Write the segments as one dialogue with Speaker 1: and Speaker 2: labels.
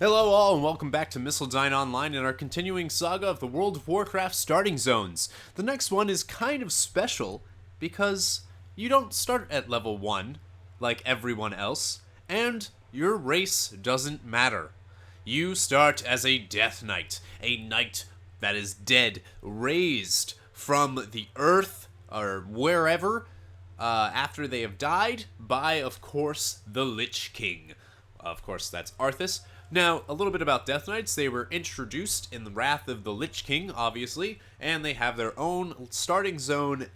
Speaker 1: Hello all and welcome back to Missildine Online in our continuing saga of the World of Warcraft starting zones. The next one is kind of special because you don't start at level 1 like everyone else, and your race doesn't matter. You start as a Death Knight, a knight that is dead, raised from the earth or wherever after they have died by, of course, the Lich King. Of course, that's Arthas. Now, a little bit about Death Knights. They were introduced in the Wrath of the Lich King, obviously, and they have their own starting zone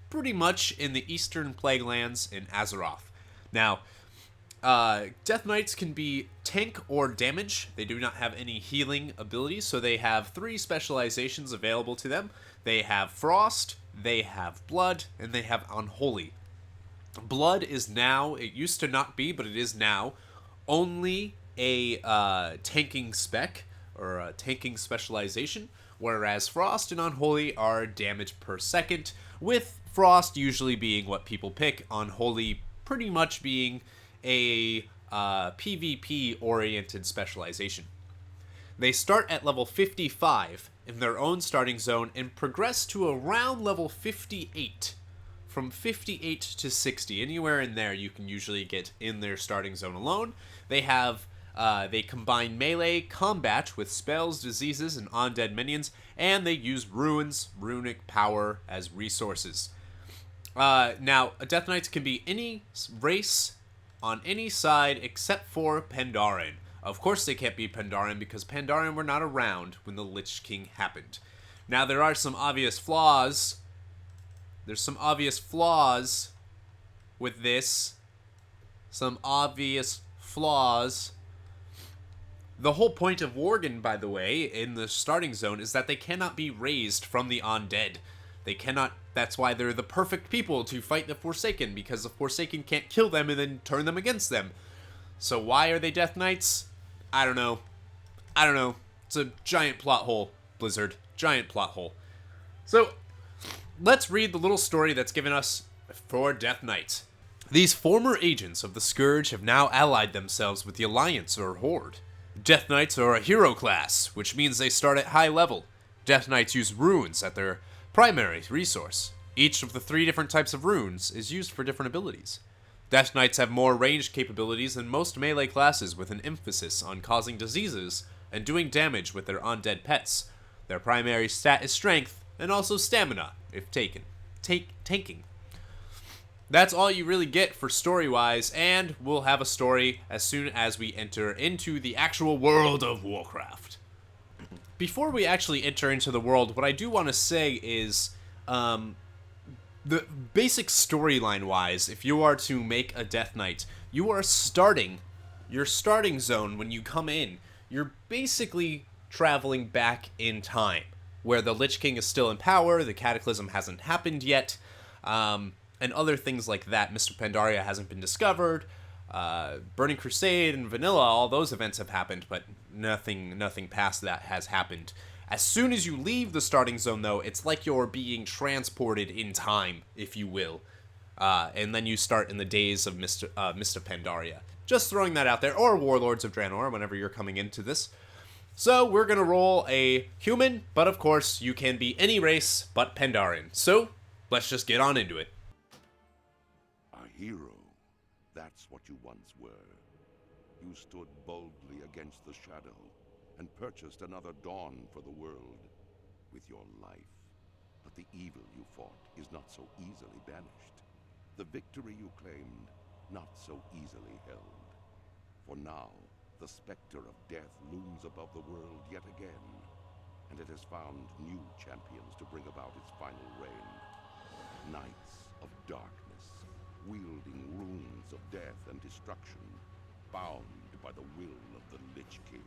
Speaker 1: pretty much in the Eastern Plaguelands in Azeroth. Now, Death Knights can be tank or damage. They do not have any healing abilities, so they have 3 specializations available to them. They have Frost, they have Blood, and they have Unholy. Blood is now, it used to not be, but it is now, only a tanking spec, or a tanking specialization, whereas Frost and Unholy are damage per second, with Frost usually being what people pick, Unholy pretty much being a PvP-oriented specialization. They start at level 55 in their own starting zone and progress to around level 58. From 58 to 60, anywhere in there you can usually get in their starting zone alone. They have, they combine melee combat with spells, diseases, and undead minions, and they use ruins, runic power as resources. Now, Death Knights can be any race on any side except for Pandaren. Of course they can't be Pandaren because Pandaren were not around when the Lich King happened. Now, there are some obvious flaws. There's some obvious flaws with this. Some obvious flaws. The whole point of Worgen, by the way, in the starting zone is that they cannot be raised from the undead. They cannot, that's why they're the perfect people to fight the Forsaken, because the Forsaken can't kill them and then turn them against them. So why are they Death Knights? I don't know. It's a giant plot hole, Blizzard. Giant plot hole. So, let's read the little story that's given us for Death Knights. These former agents of the Scourge have now allied themselves with the Alliance or Horde. Death Knights are a hero class, which means they start at high level. Death Knights use runes at their primary resource. Each of the 3 different types of runes is used for different abilities. Death Knights have more ranged capabilities than most melee classes, with an emphasis on causing diseases and doing damage with their undead pets. Their primary stat is strength, and also stamina, if tanking. That's all you really get for story-wise, and we'll have a story as soon as we enter into the actual World of Warcraft. Before we actually enter into the world, what I do want to say is, the basic storyline-wise, if you are to make a Death Knight, you are starting, your starting zone when you come in, you're basically traveling back in time, where the Lich King is still in power, the Cataclysm hasn't happened yet, and other things like that. Mr. Pandaria hasn't been discovered, Burning Crusade and Vanilla, all those events have happened, but nothing past that has happened. As soon as you leave the starting zone, though, it's like you're being transported in time, if you will, and then you start in the days of Mr. Pandaria. Just throwing that out there, or Warlords of Draenor, whenever you're coming into this. So, we're gonna roll a human, but of course, you can be any race but Pandaren. So, let's just get on into it.
Speaker 2: A hero, that's what you once were. You stood boldly against the shadow and purchased another dawn for the world with your life. But the evil you fought is not so easily banished. The victory you claimed, not so easily held. For now, the specter of death looms above the world yet again, and it has found new champions to bring about its final reign. Knights of darkness, wielding runes of death and destruction, bound by the will of the Lich King.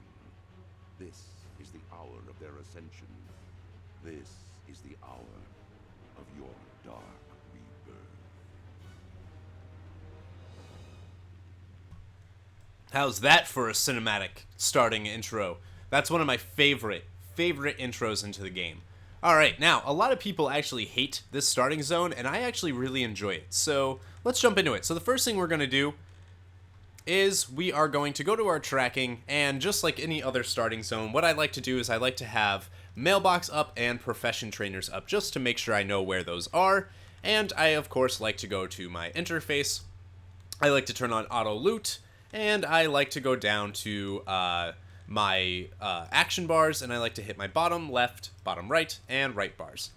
Speaker 2: This is the hour of their ascension. This is the hour of your dark rebirth.
Speaker 1: How's that for a cinematic starting intro? That's one of my favorite intros into the game. Alright, now, a lot of people actually hate this starting zone, and I actually really enjoy it. So, let's jump into it. So the first thing we're going to do is we are going to go to our tracking, and just like any other starting zone, what I like to do is I like to have mailbox up and profession trainers up just to make sure I know where those are. And I, of course, like to go to my interface. I like to turn on auto loot, and I like to go down to my action bars, and I like to hit my bottom left, bottom right, and right bars.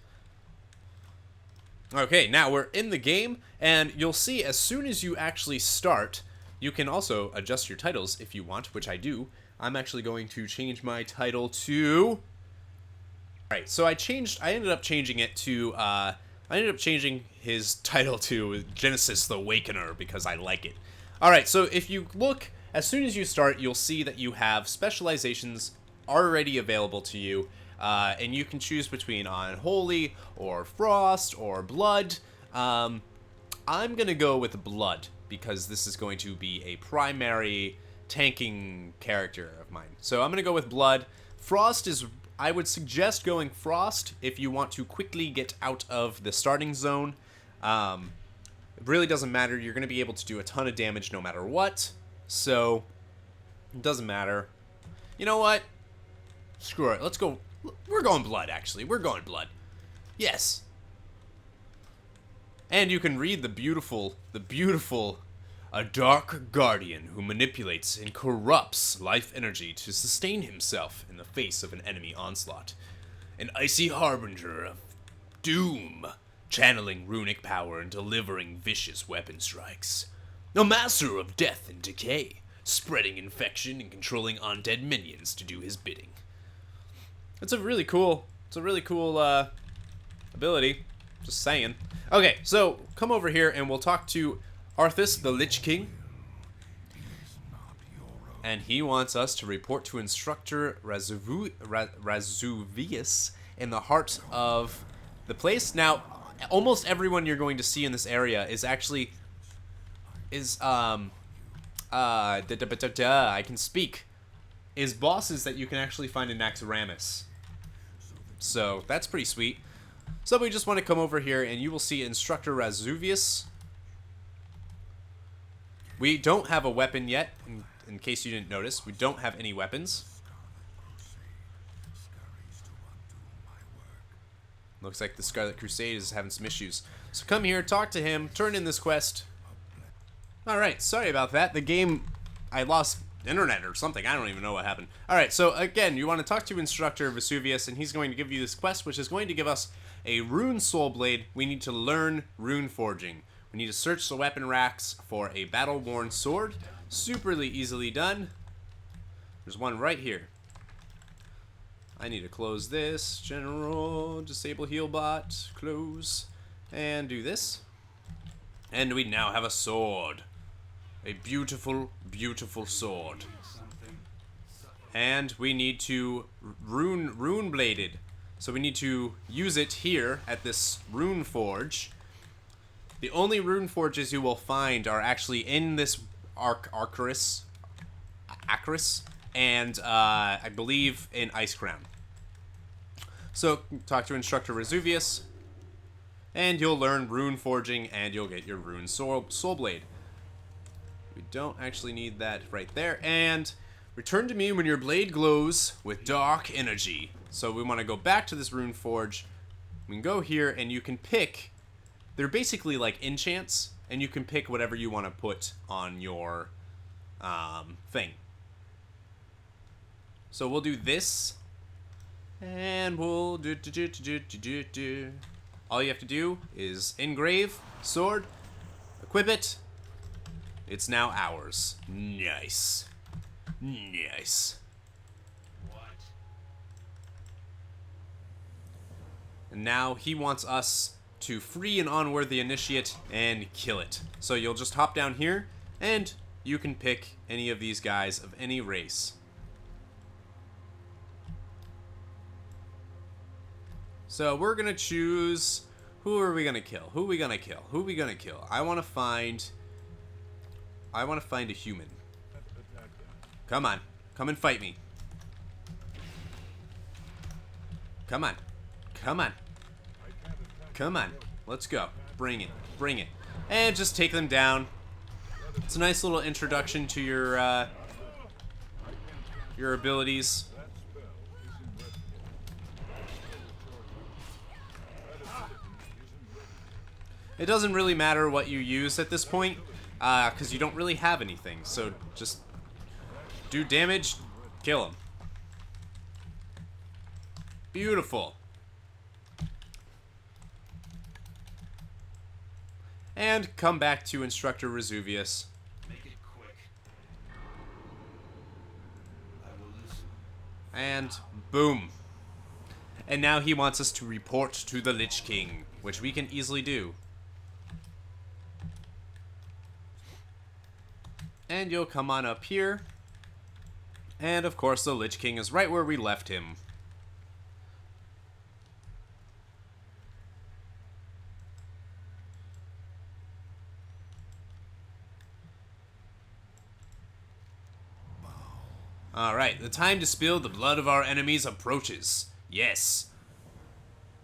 Speaker 1: Okay, now we're in the game, and you'll see as soon as you actually start, you can also adjust your titles if you want, which I do. I'm actually going to change my title to... Alright, so I ended up changing it to, I ended up changing his title to Genesis the Awakener because I like it. Alright, so if you look, as soon as you start, you'll see that you have specializations already available to you, and you can choose between Unholy, or Frost, or Blood. I'm gonna go with Blood, because this is going to be a primary tanking character of mine. So I'm gonna go with Blood. Frost is... I would suggest going Frost if you want to quickly get out of the starting zone. It really doesn't matter. You're going to be able to do a ton of damage no matter what. So, it doesn't matter. You know what? Screw it. Let's go. We're going Blood, actually. We're going Blood. Yes. And you can read the beautiful, a dark guardian who manipulates and corrupts life energy to sustain himself in the face of an enemy onslaught. An icy harbinger of doom, channeling runic power and delivering vicious weapon strikes. A master of death and decay, spreading infection and controlling undead minions to do his bidding. It's a really cool ability. Just saying. Okay, so come over here and we'll talk to Arthas, the Lich King, and he wants us to report to Instructor Razuvius in the heart of the place. Now, almost everyone you're going to see in this area is actually, I can speak, is bosses that you can actually find in Naxxramas. So, that's pretty sweet. So we just want to come over here and you will see Instructor Razuvius. We don't have a weapon yet, in case you didn't notice. We don't have any weapons. Looks like the Scarlet Crusade is having some issues. So come here, talk to him, turn in this quest. Alright, sorry about that. The game, I lost internet or something. I don't even know what happened. Alright, so again, you want to talk to Instructor Vesuvius, and he's going to give you this quest, which is going to give us a Rune Soul Blade. We need to learn Rune Forging. We need to search the weapon racks for a battle-worn sword. Superly easily done. There's one right here. I need to close this. General, disable heal bot, close, and do this. And we now have a sword. A beautiful, beautiful sword. And we need to rune bladed. So we need to use it here at this rune forge. The only rune forges you will find are actually in this Acris, and I believe in Ice Crown. So talk to Instructor Vesuvius, and you'll learn rune forging, and you'll get your rune soul blade. We don't actually need that right there. And return to me when your blade glows with dark energy. So we want to go back to this rune forge. We can go here, and you can pick. They're basically like enchants, and you can pick whatever you want to put on your thing. So we'll do this, and we'll do. All you have to do is engrave, sword, equip it. It's now ours. Nice. Nice. And now he wants us to free an unworthy initiate and kill it. So you'll just hop down here, and you can pick any of these guys of any race. So we're gonna choose, who are we gonna kill? Who are we gonna kill? Who are we gonna kill? I wanna find a human. Come on, come and fight me. Come on, come on. Come on, let's go. Bring it, bring it. And just take them down. It's a nice little introduction to your abilities. It doesn't really matter what you use at this point, because you don't really have anything. So just do damage, kill him. Beautiful. And come back to Instructor Resuvius.
Speaker 3: Make it quick. I will listen.
Speaker 1: And boom. And now he wants us to report to the Lich King, which we can easily do. And you'll come on up here. And of course the Lich King is right where we left him. Alright, the time to spill the blood of our enemies approaches. Yes.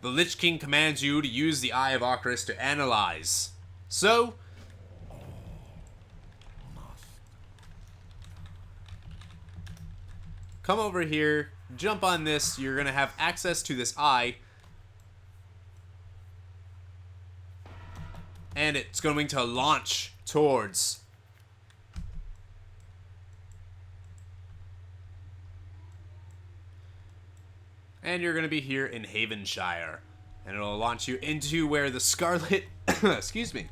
Speaker 1: The Lich King commands you to use the Eye of Arcturus to analyze. So, come over here, jump on this, you're going to have access to this eye. And it's going to launch towards and you're going to be here in Havenshire. And it'll launch you into where the Scarlet excuse me,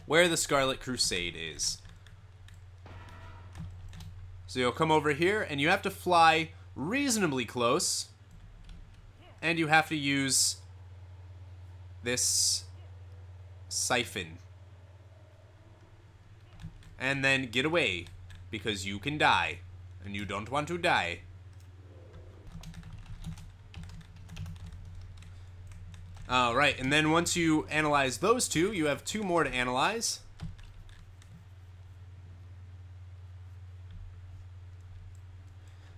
Speaker 1: where the Scarlet Crusade is. So you'll come over here, and you have to fly reasonably close. And you have to use this siphon. And then get away, because you can die. And you don't want to die. Alright, and then once you analyze those two, you have two more to analyze.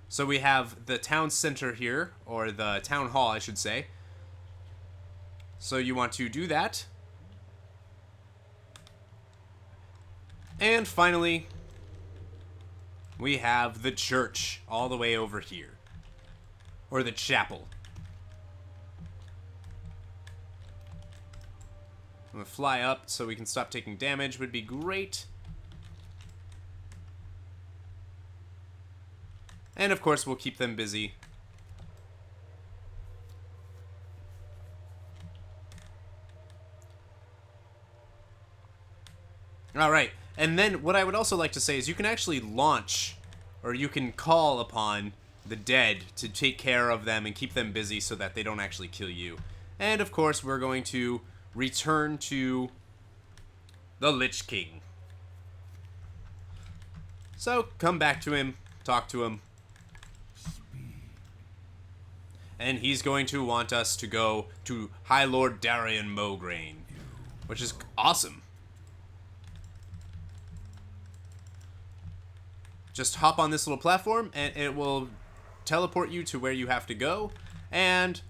Speaker 1: So we have the town center here, or the town hall, I should say. So you want to do that. And finally, we have the church all the way over here. Or the chapel. I'm gonna fly up so we can stop taking damage, would be great. And of course, we'll keep them busy. Alright, and then what I would also like to say is you can actually launch, or you can call upon the dead to take care of them and keep them busy so that they don't actually kill you. And of course, we're going to return to the Lich King. So, come back to him, talk to him. And he's going to want us to go to High Lord Darian Mograine, which is awesome. Just hop on this little platform and it will teleport you to where you have to go. And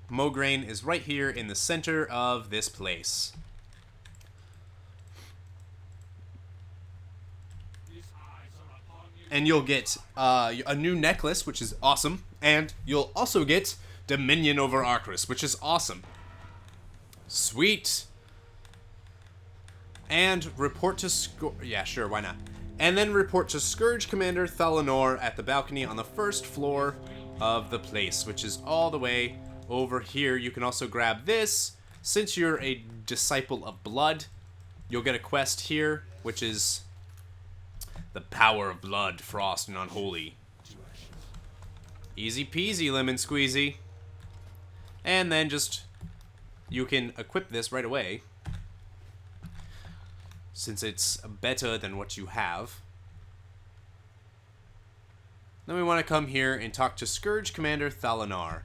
Speaker 1: Mograine is right here in the center of this place. And you'll get a new necklace, which is awesome. And you'll also get Dominion over Arcturus, which is awesome. Sweet. And report to yeah, sure, why not? And then report to Scourge Commander Thalanor at the balcony on the first floor of the place, which is all the way over here. You can also grab this. Since you're a Disciple of Blood, you'll get a quest here, which is the Power of Blood, Frost, and Unholy. Easy peasy, lemon squeezy. And then just, you can equip this right away, since it's better than what you have. Then we want to come here and talk to Scourge Commander Thalanor.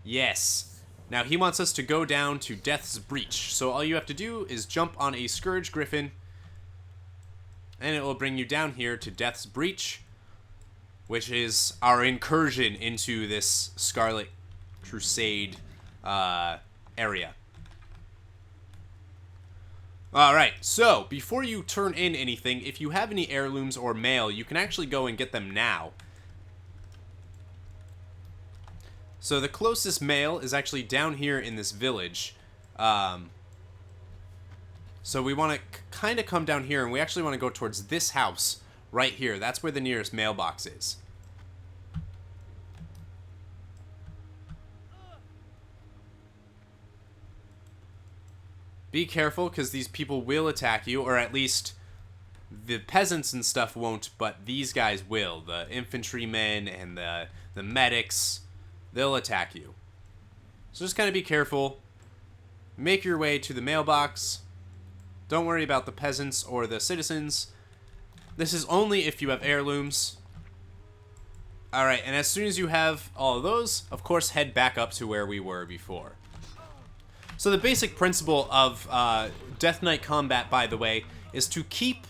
Speaker 1: Yes. Now he wants us to go down to Death's Breach. So all you have to do is jump on a Scourge Griffin, and it will bring you down here to Death's Breach, which is our incursion into this Scarlet Crusade area. Alright, so before you turn in anything, if you have any heirlooms or mail, you can actually go and get them now. So the closest mail is actually down here in this village. So we want to kind of come down here, and we actually want to go towards this house right here. That's where the nearest mailbox is. Be careful, because these people will attack you, or at least the peasants and stuff won't, but these guys will. The infantrymen and the medics, they'll attack you. So just kind of be careful. Make your way to the mailbox. Don't worry about the peasants or the citizens. This is only if you have heirlooms. Alright, and as soon as you have all of those, of course, head back up to where we were before. So the basic principle of Death Knight combat, by the way, is to keep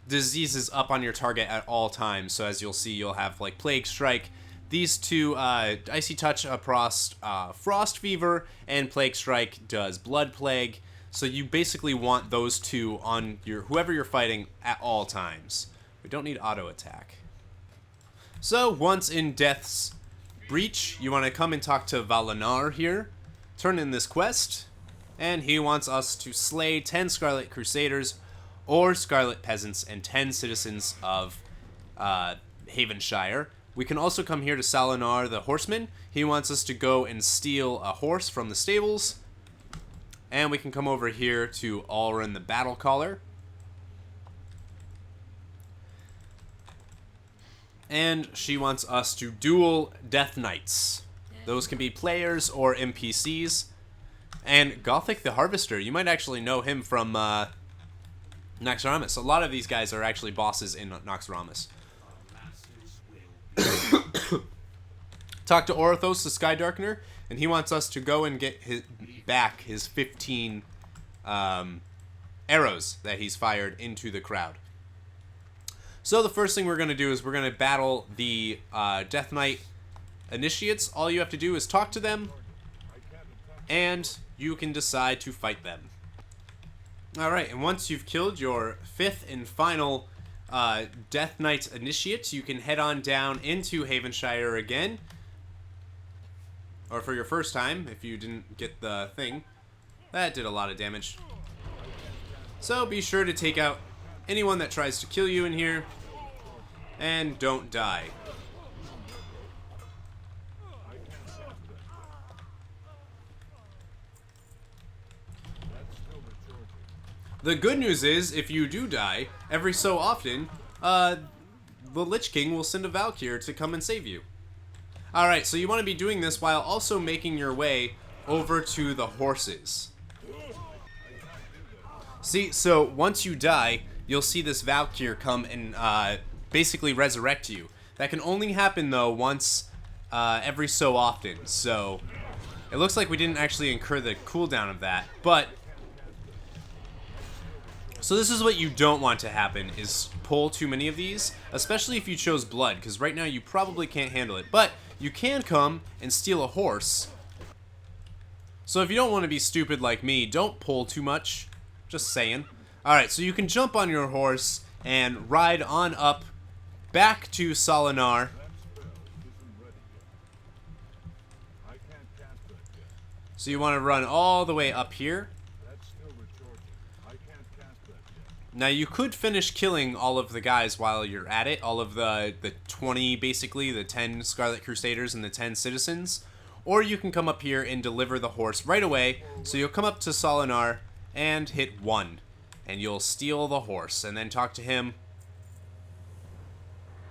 Speaker 1: diseases up on your target at all times. So as you'll see, you'll have like Plague Strike. These two, Icy Touch across Frost Fever, and Plague Strike does Blood Plague. So you basically want those two on your whoever you're fighting at all times. We don't need auto attack. So once in Death's Breach, you want to come and talk to Valanar here. Turn in this quest, and he wants us to slay 10 Scarlet Crusaders or Scarlet Peasants and 10 citizens of Havenshire. We can also come here to Salinar the Horseman. He wants us to go and steal a horse from the stables. And we can come over here to Alrun the Battle Caller. And she wants us to duel Death Knights. Those can be players or NPCs. And Gothic the Harvester, you might actually know him from Naxxramas. A lot of these guys are actually bosses in Naxxramas. Talk to Orithos the Skydarkener, and he wants us to go and get back his 15 arrows that he's fired into the crowd. So the first thing we're going to do is we're going to battle the Death Knight Initiates. All you have to do is talk to them, and you can decide to fight them. Alright, and once you've killed your 5th and final Death Knight Initiate, you can head on down into Havenshire again. Or for your first time, if you didn't get the thing. That did a lot of damage. So be sure to take out anyone that tries to kill you in here. And don't die. The good news is, if you do die, every so often, the Lich King will send a Valkyr to come and save you. Alright, so you want to be doing this while also making your way over to the horses. See, so once you die, you'll see this Valkyr come and basically resurrect you. That can only happen, though, once every so often. So it looks like we didn't actually incur the cooldown of that, but so this is what you don't want to happen, is pull too many of these, especially if you chose blood, because right now you probably can't handle it. But you can come and steal a horse. So if you don't want to be stupid like me, don't pull too much. Just saying. Alright, so you can jump on your horse and ride on up back to Salinar. So you want to run all the way up here. Now you could finish killing all of the guys while you're at it, all of the 20 basically, the 10 Scarlet Crusaders and the 10 citizens, or you can come up here and deliver the horse right away. So you'll come up to Salinar and hit 1, and you'll steal the horse, and then talk to him.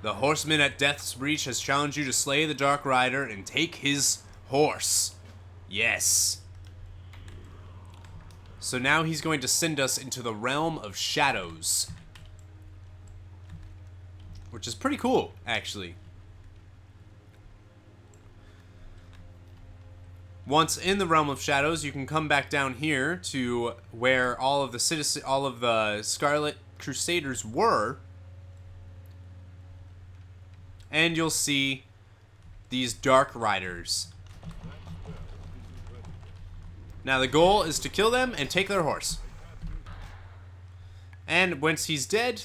Speaker 1: The horseman at Death's Breach has challenged you to slay the Dark Rider and take his horse. Yes. So now he's going to send us into the realm of shadows. Which is pretty cool, actually. Once in the realm of shadows, you can come back down here to where all of the Scarlet Crusaders were. And you'll see these Dark Riders. Now the goal is to kill them and take their horse. And once he's dead,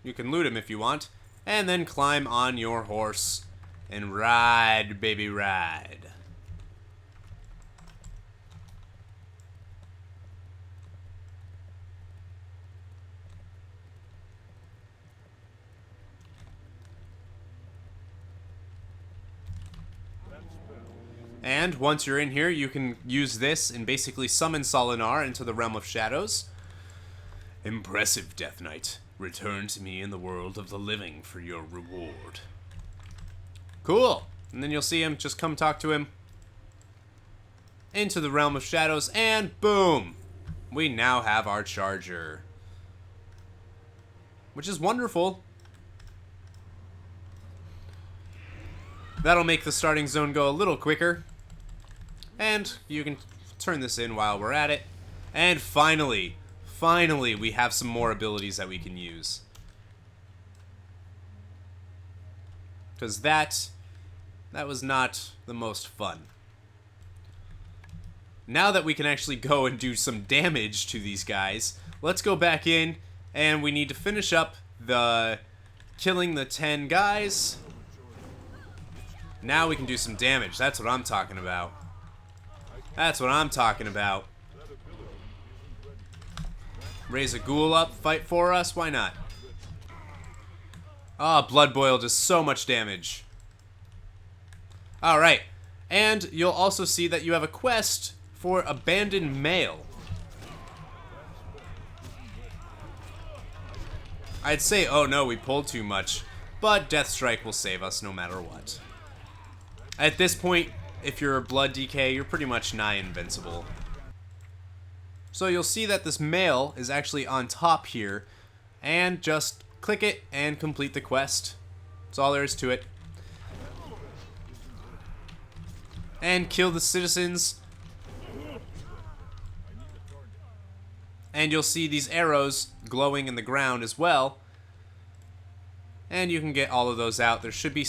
Speaker 1: you can loot him if you want, and then climb on your horse and ride, baby, ride. And once you're in here, you can use this and basically summon Solinar into the Realm of Shadows. Impressive, Death Knight. Return to me in the world of the living for your reward. Cool. And then you'll see him. Just come talk to him. Into the Realm of Shadows, and boom! We now have our charger. Which is wonderful. That'll make the starting zone go a little quicker. And you can turn this in while we're at it. And finally, we have some more abilities that we can use. Because that was not the most fun. Now that we can actually go and do some damage to these guys, let's go back in, and we need to finish up the killing the 10 guys. Now we can do some damage. That's what I'm talking about. That's what I'm talking about. Raise a ghoul up, fight for us, why not? Ah, Blood Boil does so much damage. Alright, and you'll also see that you have a quest for Abandoned Male. I'd say, oh no, we pulled too much, but Death Strike will save us no matter what. At this point, if you're a Blood DK, you're pretty much nigh invincible. So you'll see that this male is actually on top here, and just click it and complete the quest. That's all there is to it. And kill the citizens. And you'll see these arrows glowing in the ground as well. And you can get all of those out. There should be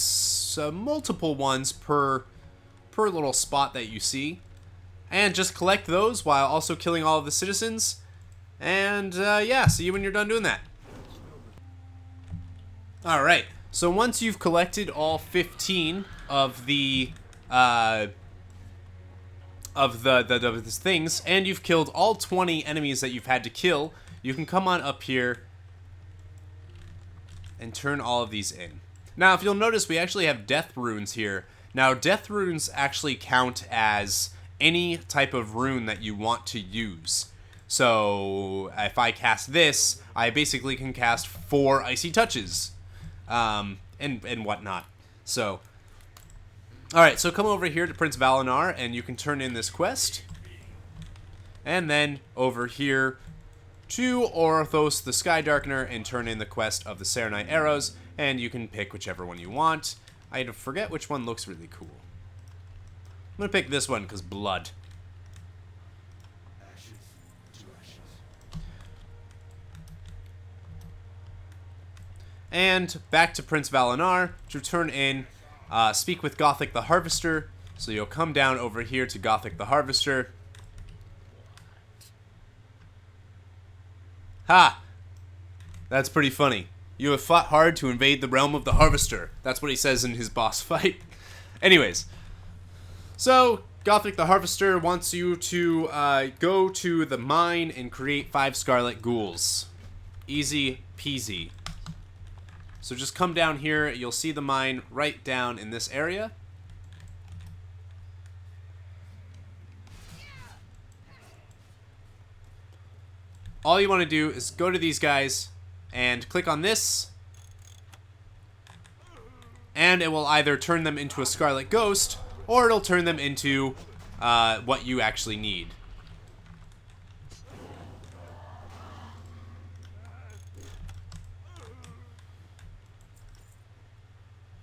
Speaker 1: multiple ones per little spot that you see. And just collect those while also killing all of the citizens. And yeah, see you when you're done doing that. Alright, so once you've collected all 15 of the things, and you've killed all 20 enemies that you've had to kill, you can come on up here and turn all of these in. Now, if you'll notice, we actually have death runes here. Now, death runes actually count as any type of rune that you want to use. So, if I cast this, I basically can cast 4 icy touches, and whatnot. So, alright, so come over here to Prince Valinar, and you can turn in this quest. And then, over here to Orthos the Sky Darkener, and turn in the quest of the Serenite Arrows, and you can pick whichever one you want. I forget which one looks really cool. I'm gonna pick this one, because blood. And back to Prince Valinar to turn in Speak with Gothic the Harvester. So you'll come down over here to Gothic the Harvester. Ha! That's pretty funny. You have fought hard to invade the realm of the Harvester. That's what he says in his boss fight. Anyways. So, Gothic the Harvester wants you to go to the mine and create 5 Scarlet Ghouls. Easy peasy. So just come down here, you'll see the mine right down in this area. All you want to do is go to these guys and click on this, and it will either turn them into a Scarlet Ghost, or it'll turn them into what you actually need.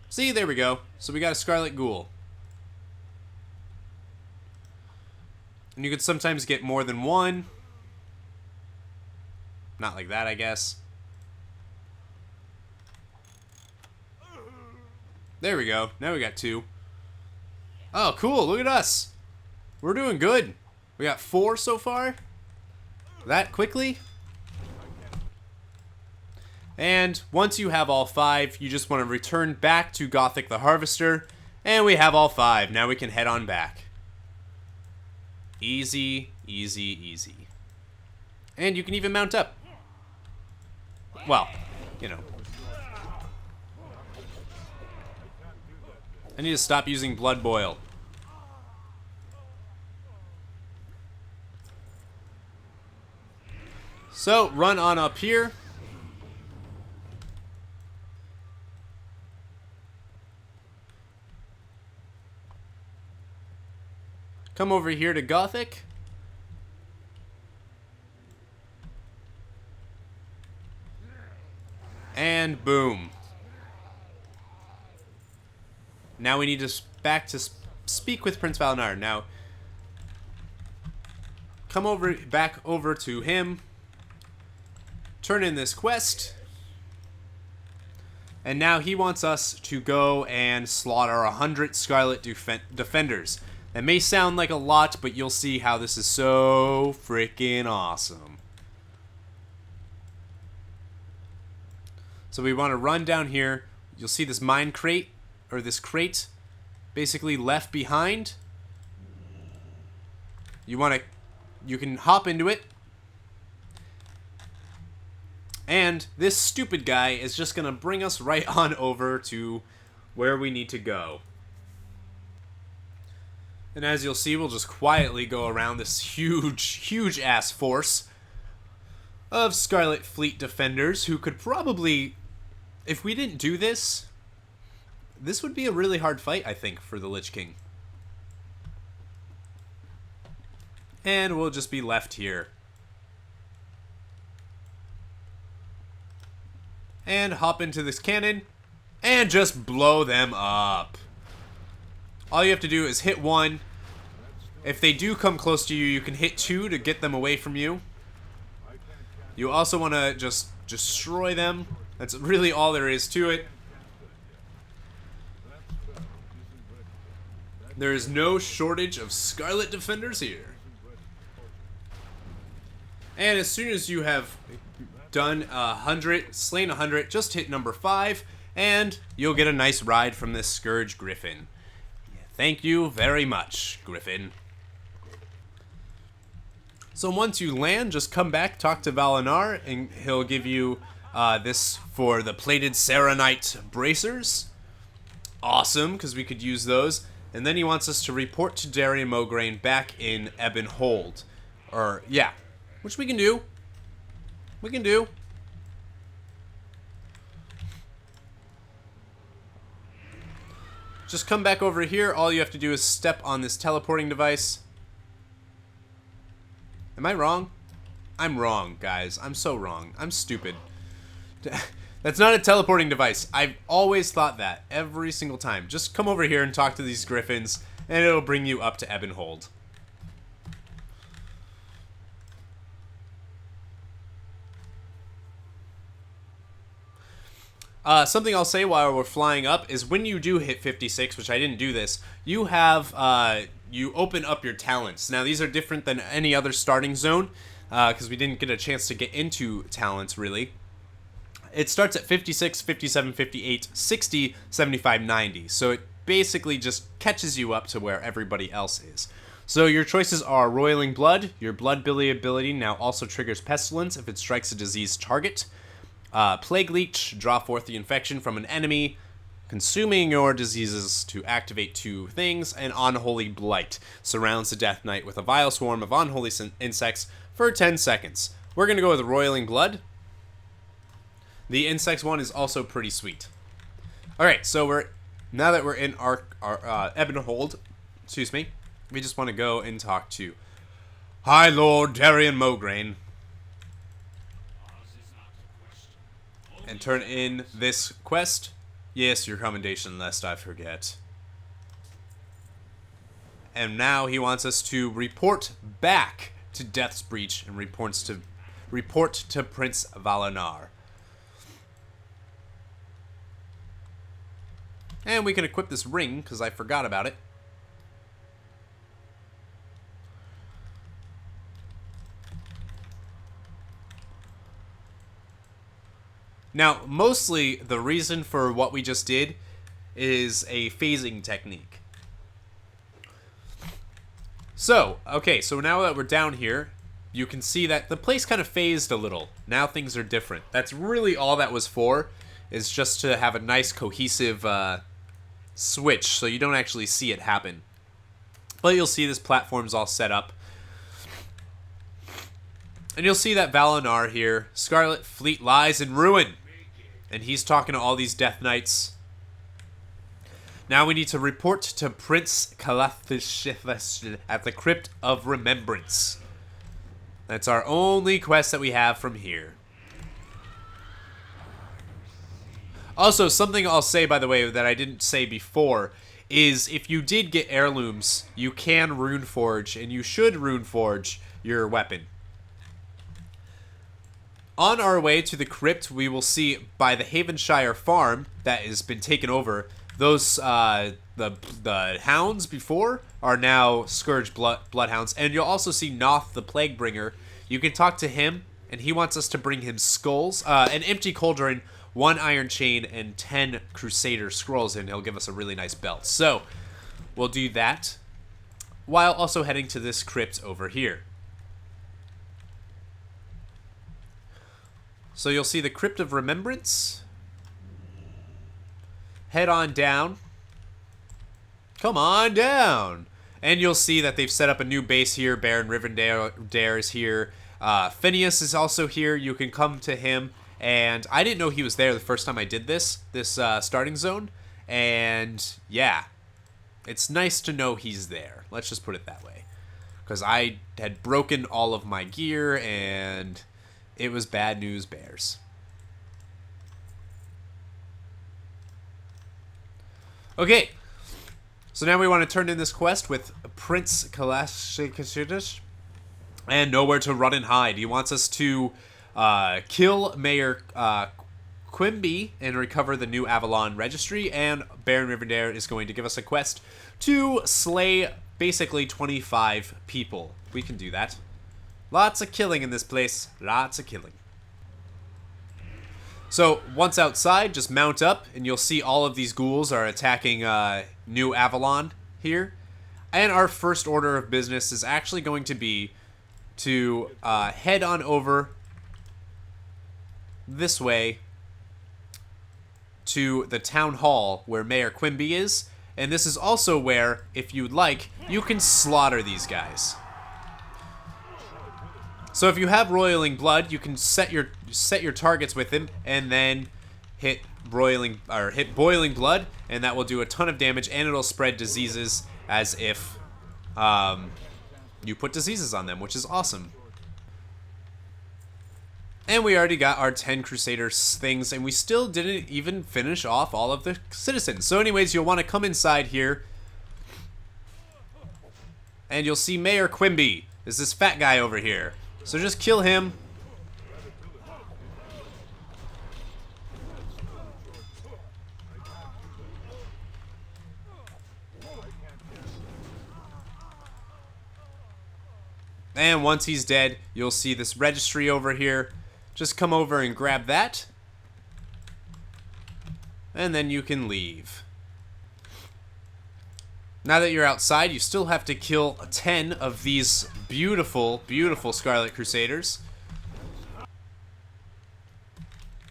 Speaker 1: See, there we go. So we got a Scarlet Ghoul. And you could sometimes get more than one. Not like that, I guess. There we go. Now we got 2. Oh, cool. Look at us. We're doing good. We got 4 so far. That quickly. And once you have all 5, you just want to return back to Gothic the Harvester. And we have all 5. Now we can head on back. Easy, easy, easy. And you can even mount up. Well, you know. I need to stop using Blood Boil. So, run on up here. Come over here to Gothic. And boom. Now we need to back to speak with Prince Valinar. Now, come over back over to him. Turn in this quest. And now he wants us to go and slaughter 100 Scarlet Defenders. That may sound like a lot, but you'll see how this is so freaking awesome. So we want to run down here. You'll see this mine crate, or this crate, basically left behind. You can hop into it. And this stupid guy is just going to bring us right on over to where we need to go. And as you'll see, we'll just quietly go around this huge ass force of Scarlet Fleet Defenders who could probably, if we didn't do this, this would be a really hard fight, I think, for the Lich King. And we'll just be left here. And hop into this cannon and just blow them up. All you have to do is hit 1. If they do come close to you, you can hit 2 to get them away from you. You also want to just destroy them. That's really all there is to it. There is no shortage of Scarlet Defenders here. And as soon as you have done 100, slain 100, just hit number 5, and you'll get a nice ride from this Scourge Griffin. Thank you very much, Griffin. So once you land, just come back, talk to Valinar, and he'll give you this for the plated Serenite bracers. Awesome, because we could use those. And then he wants us to report to Darian Mograine back in Ebon Hold. Or, yeah, which we can do. We can do. Just come back over here. All you have to do is step on this teleporting device. Am I wrong? I'm wrong, guys. I'm so wrong. I'm stupid. That's not a teleporting device. I've always thought that. Every single time. Just come over here and talk to these griffins, and it'll bring you up to Ebon Hold. Something I'll say while we're flying up is when you do hit 56, which I didn't do this, you have, you open up your talents. Now, these are different than any other starting zone, because we didn't get a chance to get into talents, really. It starts at 56, 57, 58, 60, 75, 90. So it basically just catches you up to where everybody else is. So your choices are Roiling Blood. Your Blood Billy ability now also triggers Pestilence if it strikes a diseased target. Plague Leech, draw forth the infection from an enemy, consuming your diseases to activate 2 things. And Unholy Blight surrounds the Death Knight with a vile swarm of unholy insects for 10 seconds. We're going to go with Roiling Blood. The insects one is also pretty sweet. Alright, so now that we're in our Ebon Hold, excuse me, we just want to go and talk to High Lord Darian Mograine. And turn in this quest. Yes, your commendation, lest I forget. And now he wants us to report back to Death's Breach and report to Prince Valinar. And we can equip this ring, because I forgot about it. Now, mostly the reason for what we just did is a phasing technique. So, okay, so now that we're down here, you can see that the place kind of phased a little. Now things are different. That's really all that was for, is just to have a nice cohesive switch so you don't actually see it happen. But you'll see this platform's all set up. And you'll see that Valinar here, Scarlet Fleet lies in ruin. And he's talking to all these Death Knights. Now we need to report to Prince Calathis at the Crypt of Remembrance. That's our only quest that we have from here. Also, something I'll say, by the way, that I didn't say before, is if you did get heirlooms, you can runeforge, and you should runeforge your weapon. On our way to the crypt, we will see by the Havenshire farm that has been taken over, those the hounds before are now Scourge bloodhounds, and you'll also see Noth the Plaguebringer. You can talk to him, and he wants us to bring him skulls, an empty cauldron, 1 iron chain, and 10 Crusader scrolls, and he'll give us a really nice belt. So we'll do that while also heading to this crypt over here. So you'll see the Crypt of Remembrance. Head on down. Come on down. And you'll see that they've set up a new base here. Baron Rivendare is here. Phineas is also here. You can come to him. And I didn't know he was there the first time I did this starting zone. And yeah, it's nice to know he's there. Let's just put it that way. Because I had broken all of my gear and it was bad news bears. Okay, so now we want to turn in this quest with Prince Kalashikashidish and nowhere to run and hide. He wants us to kill Mayor Quimby and recover the new Avalon registry, and Baron Rivendare is going to give us a quest to slay basically 25 people. We can do that. Lots of killing in this place. Lots of killing. So, once outside, just mount up, and you'll see all of these ghouls are attacking New Avalon here. And our first order of business is actually going to be to head on over this way to the town hall where Mayor Quimby is. And this is also where, if you'd like, you can slaughter these guys. So if you have Roiling Blood, you can set your targets with him and then hit Boiling Blood, and that will do a ton of damage, and it'll spread diseases as if you put diseases on them, which is awesome. And we already got our 10 Crusaders things, and we still didn't even finish off all of the citizens. So anyways, you'll want to come inside here, and you'll see Mayor Quimby is this fat guy over here. So just kill him. And once he's dead, you'll see this registry over here. Just come over and grab that. And then you can leave. Now that you're outside, you still have to kill 10 of these beautiful, beautiful Scarlet Crusaders.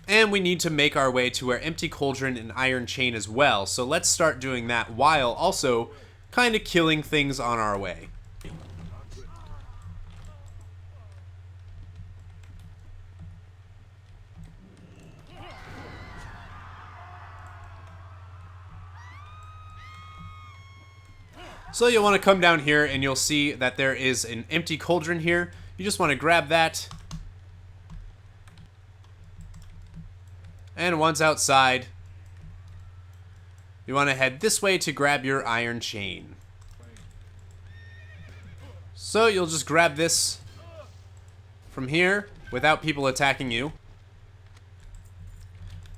Speaker 1: And we need to make our way to our Empty Cauldron and Iron Chain as well. So let's start doing that while also kind of killing things on our way. So you'll want to come down here and you'll see that there is an empty cauldron here. You just want to grab that. And once outside, you want to head this way to grab your iron chain. So you'll just grab this from here without people attacking you.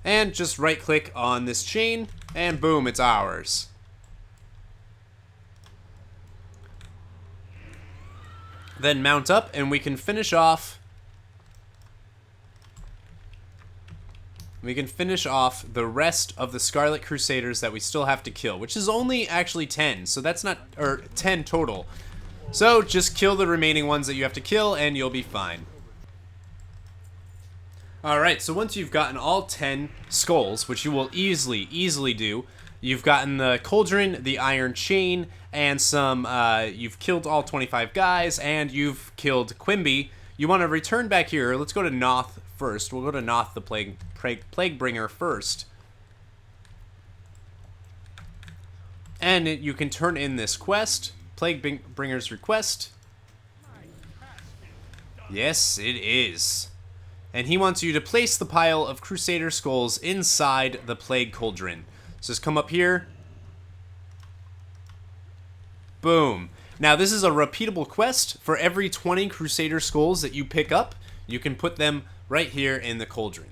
Speaker 1: And just right click on this chain and boom, it's ours. Then mount up and we can finish off we can finish off the rest of the Scarlet Crusaders that we still have to kill, which is only actually 10, so that's not, or 10 total. So just kill the remaining ones that you have to kill and you'll be fine. Alright, so once you've gotten all 10 skulls, which you will easily do, you've gotten the Cauldron, the Iron Chain, and some, you've killed all 25 guys, and you've killed Quimby. You want to return back here. Let's go to Noth first. We'll go to Noth the Plaguebringer first. And you can turn in this quest, Plaguebringer's Request. Yes, it is. And he wants you to place the pile of Crusader skulls inside the Plague Cauldron. So just come up here. Boom. Now this is a repeatable quest. For every 20 Crusader skulls that you pick up, you can put them right here in the cauldron.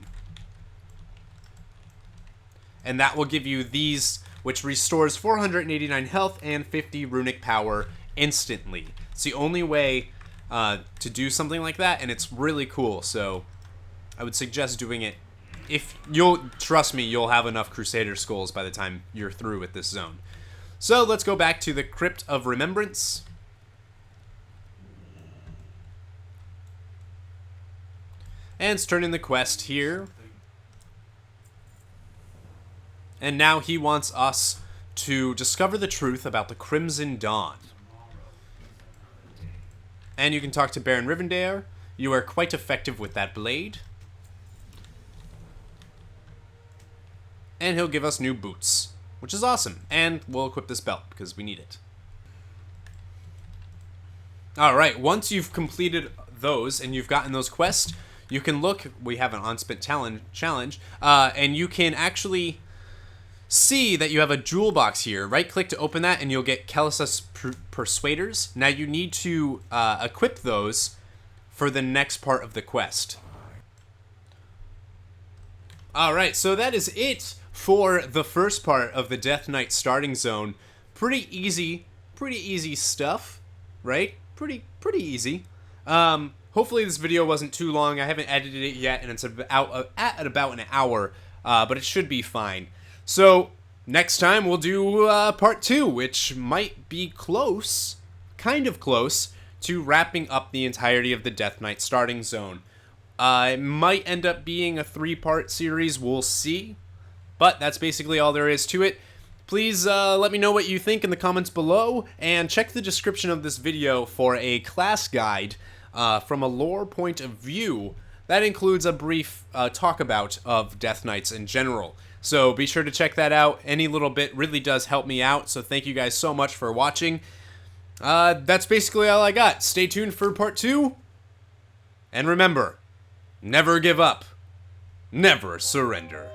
Speaker 1: And that will give you these, which restores 489 health and 50 runic power instantly. It's the only way to do something like that, and it's really cool. So I would suggest doing it. If you'll trust me, you'll have enough Crusader skulls by the time you're through with this zone. So let's go back to the Crypt of Remembrance. And let's turn in the quest here. And now he wants us to discover the truth about the Crimson Dawn. And you can talk to Baron Rivendare. You are quite effective with that blade. And he'll give us new boots, which is awesome. And we'll equip this belt because we need it. Alright, once you've completed those and you've gotten those quests, you can look, we have an unspent challenge, and you can actually see that you have a jewel box here. Right click to open that and you'll get Kalisa's Persuaders. Now you need to equip those for the next part of the quest. Alright, so that is it for the first part of the Death Knight starting zone. Pretty easy stuff, right? Pretty easy. Hopefully this video wasn't too long. I haven't edited it yet, and it's at about an hour, but it should be fine. So next time we'll do part 2, which might be close, kind of close, to wrapping up the entirety of the Death Knight starting zone. It might end up being a 3-part series, we'll see. But that's basically all there is to it. Please let me know what you think in the comments below, and check the description of this video for a class guide from a lore point of view. That includes a brief talkabout of Death Knights in general. So be sure to check that out. Any little bit really does help me out, so thank you guys so much for watching. That's basically all I got. Stay tuned for part 2, and remember, never give up, never surrender.